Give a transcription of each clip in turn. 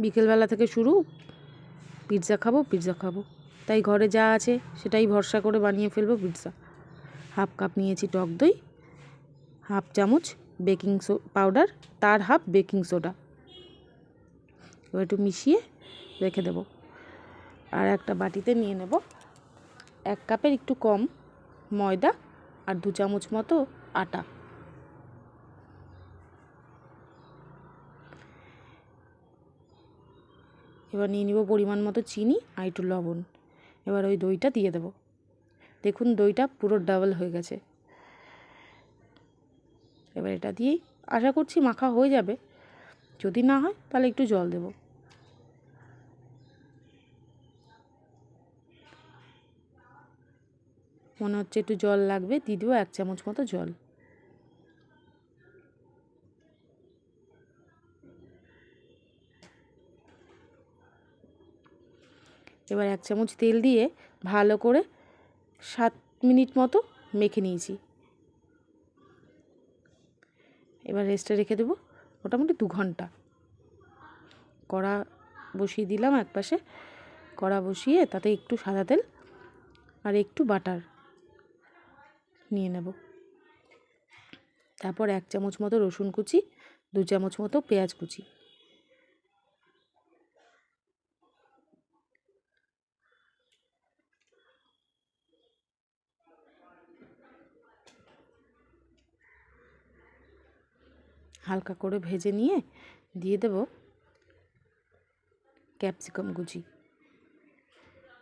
বিকেলবেলা থেকে শুরু, পিৎজা খাবো, তাই ঘরে যা আছে সেটাই ভরসা করে বানিয়ে ফেলবো পিৎজা। হাফ কাপ নিয়েছি টক দই, হাফ চামচ বেকিং পাউডার, তার হাফ বেকিং সোডা, এবার একটু মিশিয়ে রেখে দেব। আর একটা বাটিতে নিয়ে নেব 1 কাপের একটু কম ময়দা আর 2 চামচ মতো আটা। এবার নিয়ে নিব পরিমাণ মতো চিনি আর একটু লবণ। এবার ওই দইটা দিয়ে দেব। দেখুন দইটা পুরো ডাবল হয়ে গেছে। এবার এটা দিয়েই আশা করছি মাখা হয়ে যাবে, যদি না হয় তাহলে একটু জল দেব। মনে হচ্ছে একটু জল লাগবে, দিয়ে দেবো 1 চামচ মতো জল। এবার 1 চামচ তেল দিয়ে ভালো করে 7 মিনিট মতো মেখে নিয়েছি। এবার রেস্টে রেখে দেবো মোটামুটি 2 ঘন্টা। কড়া বসিয়ে দিলাম একপাশে, কড়া বসিয়ে তাতে একটু সাদা তেল আর একটু বাটার নিয়ে নেব। তারপর 1 চামচ মতো রসুন কুচি, 2 চামচ মতো পেঁয়াজ কুচি, হালকা করে ভেজে নিয়ে দিয়ে দেব ক্যাপসিকাম কুচি,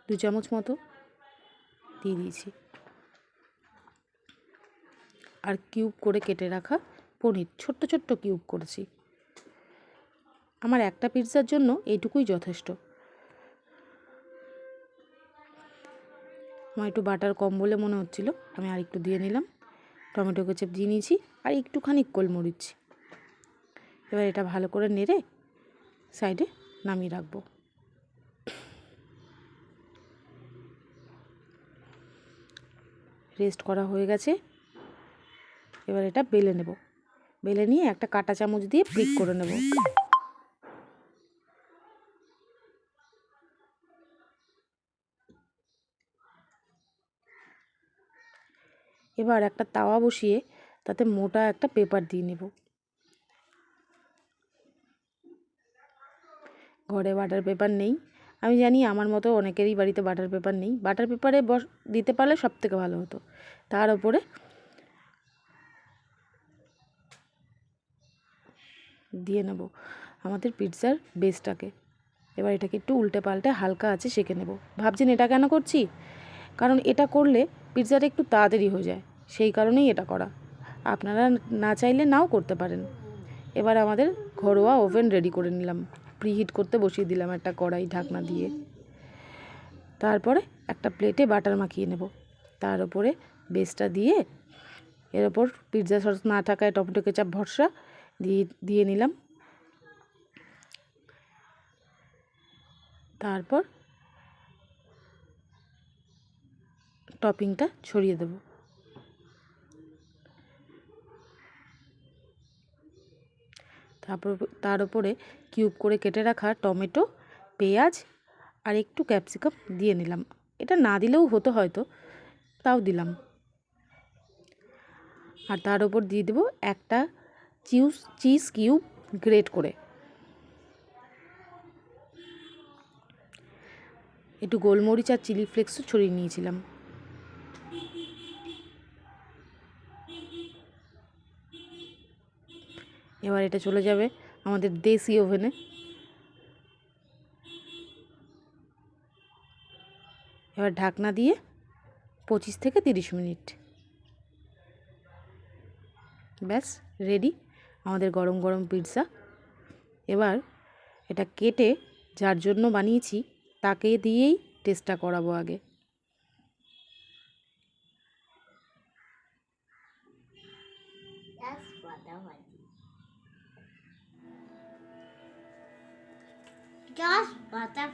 2 চামচ মতো দিয়ে দিয়েছি। আর কিউব করে কেটে রাখা পনির, ছোট্ট ছোট্ট কিউব করেছি। আমার একটা পিৎজার জন্য এইটুকুই যথেষ্ট। আমার একটু বাটার কম বলে মনে হচ্ছিল, আমি আর একটু দিয়ে নিলাম। টমেটো কেচাপ দিয়ে নিয়েছি আর একটুখানি গোলমরিচ। এবার এটা ভালো করে নেড়ে সাইডে নামিয়ে রাখবো। রেস্ট করা হয়ে গেছে। এবার এটা বেলে নেব। বেলে নিয়ে একটা কাঁটা চামচ দিয়ে প্রিক করে নেব। এবার একটা তাওয়া বসিয়ে তাতে মোটা একটা পেপার দিয়ে নেব। ঘরে বাটার পেপার নেই, আমি জানি আমার মতো অনেকেরই বাড়িতে বাটার পেপার নেই। বাটার পেপারে দিতে পারলে সব থেকে ভালো হতো। তার ওপরে দিয়ে নেব আমাদের পিৎজার বেসটাকে। এবার এটাকে একটু উল্টে পাল্টে হালকা আছে সেঁকে নেব। ভাবছেন এটা কেন করছি? কারণ এটা করলে পিৎজাটা একটু তাড়াতাড়ি হয়ে যায়, সেই কারণেই এটা করা। আপনারা না চাইলে নাও করতে পারেন। এবার আমাদের ঘরোয়া ওভেন রেডি করে নিলাম, প্রিহিট করতে বসিয়ে দিলাম একটা কড়াই ঢাকনা দিয়ে। তারপরে একটা প্লেটে বাটার মাখিয়ে নেব, তার উপরে বেসটা দিয়ে এর ওপর পিৎজা সস না থাকায় টমেটো কেচাপ ভরসা দিয়ে নিলাম। তারপর টপিংটা ছড়িয়ে দেব। তারপর তার উপরে কিউব করে কেটে রাখা টমেটো, পেঁয়াজ আর একটু ক্যাপসিকাম দিয়ে নিলাম। এটা না দিলেও হতো হয়তো, তাও দিলাম। আর তার উপর দিয়ে দেবো একটা চিজ কিউব গ্রেট করে। একটু গোলমরিচ আর চিলি ফ্লেক্সও ছড়িয়ে নিয়েছিলাম। এবার এটা চলে যাবে আমাদের দেশি ওভেনে। এবার ঢাকনা দিয়ে 25 থেকে 30 মিনিট। ব্যাস রেডি আমাদের গরম গরম পিৎজা। এবার এটা কেটে যার জন্য বানিয়েছি তাকে দিয়েই টেস্টটা করাবো আগে। Just butter